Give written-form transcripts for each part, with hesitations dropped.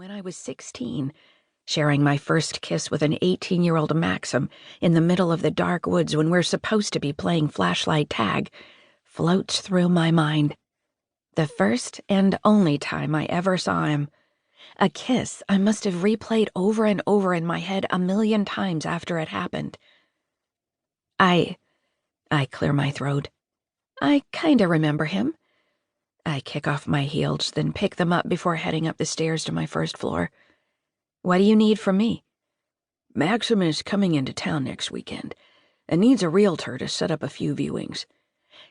when I was 16, sharing my first kiss with an 18-year-old Maxim in the middle of the dark woods when we're supposed to be playing flashlight tag, floats through my mind. The first and only time I ever saw him. A kiss I must have replayed over and over in my head a million times after it happened. I clear my throat. I kinda remember him. I kick off my heels, then pick them up before heading up the stairs to my first floor. What do you need from me? Maxim is coming into town next weekend and needs a realtor to set up a few viewings.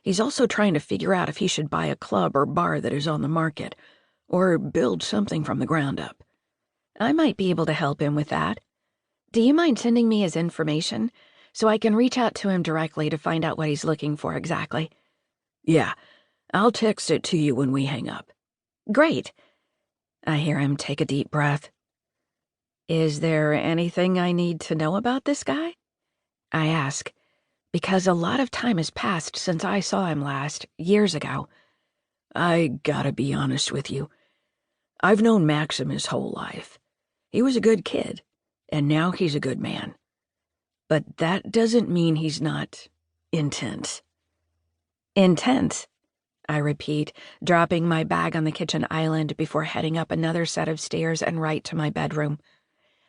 He's also trying to figure out if he should buy a club or bar that is on the market, or build something from the ground up. I might be able to help him with that. Do you mind sending me his information so I can reach out to him directly to find out what he's looking for exactly? Yeah, I'll text it to you when we hang up. Great. I hear him take a deep breath. Is there anything I need to know about this guy? I ask, because a lot of time has passed since I saw him last, years ago. I gotta be honest with you. I've known Maxim his whole life. He was a good kid, and now he's a good man. But that doesn't mean he's not intense. Intense? I repeat, dropping my bag on the kitchen island before heading up another set of stairs and right to my bedroom.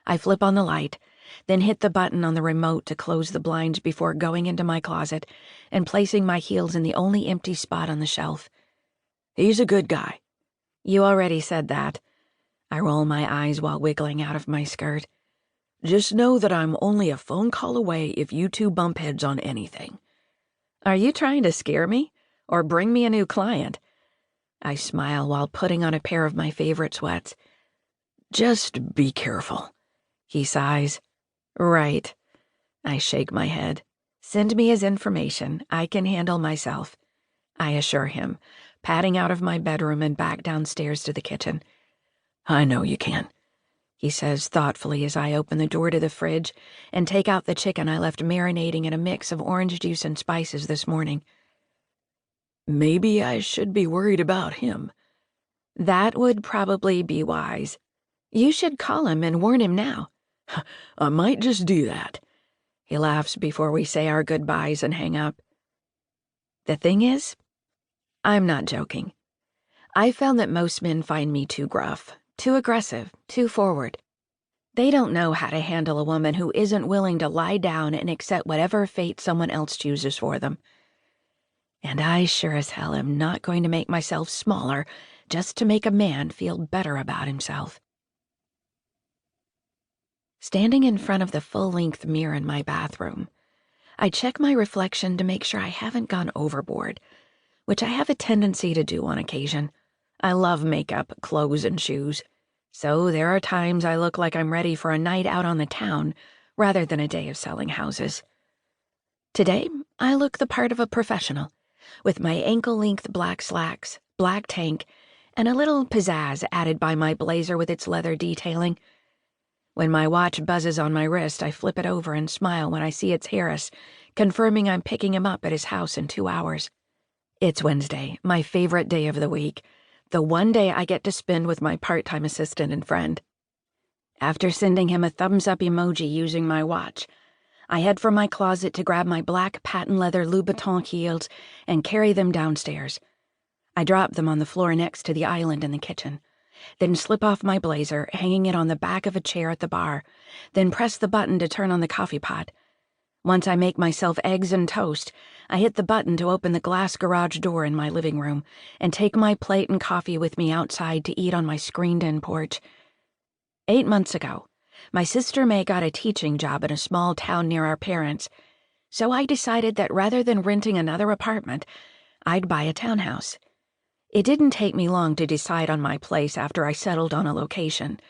I flip on the light, then hit the button on the remote to close the blinds before going into my closet and placing my heels in the only empty spot on the shelf. He's a good guy. You already said that. I roll my eyes while wiggling out of my skirt. Just know that I'm only a phone call away if you two bump heads on anything. Are you trying to scare me? Or bring me a new client? I smile while putting on a pair of my favorite sweats. Just be careful. He sighs. Right. I shake my head. Send me his information. I can handle myself. I assure him, padding out of my bedroom and back downstairs to the kitchen. I know you can, he says thoughtfully as I open the door to the fridge and take out the chicken I left marinating in a mix of orange juice and spices this morning. Maybe I should be worried about him. That would probably be wise. You should call him and warn him now. I might just do that. He laughs before we say our goodbyes and hang up. The thing is, I'm not joking. I found that most men find me too gruff, too aggressive, too forward. They don't know how to handle a woman who isn't willing to lie down and accept whatever fate someone else chooses for them. And I sure as hell am not going to make myself smaller just to make a man feel better about himself. Standing in front of the full-length mirror in my bathroom, I check my reflection to make sure I haven't gone overboard, which I have a tendency to do on occasion. I love makeup, clothes, and shoes, so there are times I look like I'm ready for a night out on the town rather than a day of selling houses. Today, I look the part of a professional, with my ankle-length black slacks, black tank, and a little pizzazz added by my blazer with its leather detailing. When my watch buzzes on my wrist, I flip it over and smile when I see it's Harris, confirming I'm picking him up at his house in 2 hours. It's Wednesday, my favorite day of the week, the one day I get to spend with my part-time assistant and friend. After sending him a thumbs-up emoji using my watch, I head for my closet to grab my black patent leather Louboutin heels and carry them downstairs. I drop them on the floor next to the island in the kitchen, then slip off my blazer, hanging it on the back of a chair at the bar, then press the button to turn on the coffee pot. Once I make myself eggs and toast, I hit the button to open the glass garage door in my living room and take my plate and coffee with me outside to eat on my screened-in porch. 8 months ago, my sister May got a teaching job in a small town near our parents', so I decided that rather than renting another apartment, I'd buy a townhouse. It didn't take me long to decide on my place after I settled on a location,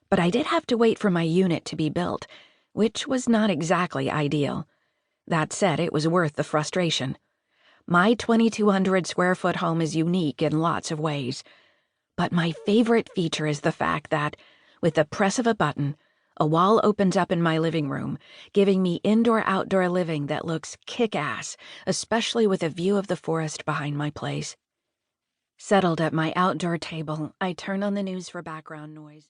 but I did have to wait for my unit to be built, which was not exactly ideal. That said, it was worth the frustration. My 2,200 square foot home is unique in lots of ways, but my favorite feature is the fact that, with the press of a button, a wall opens up in my living room, giving me indoor-outdoor living that looks kick-ass, especially with a view of the forest behind my place. Settled at my outdoor table, I turn on the news for background noise.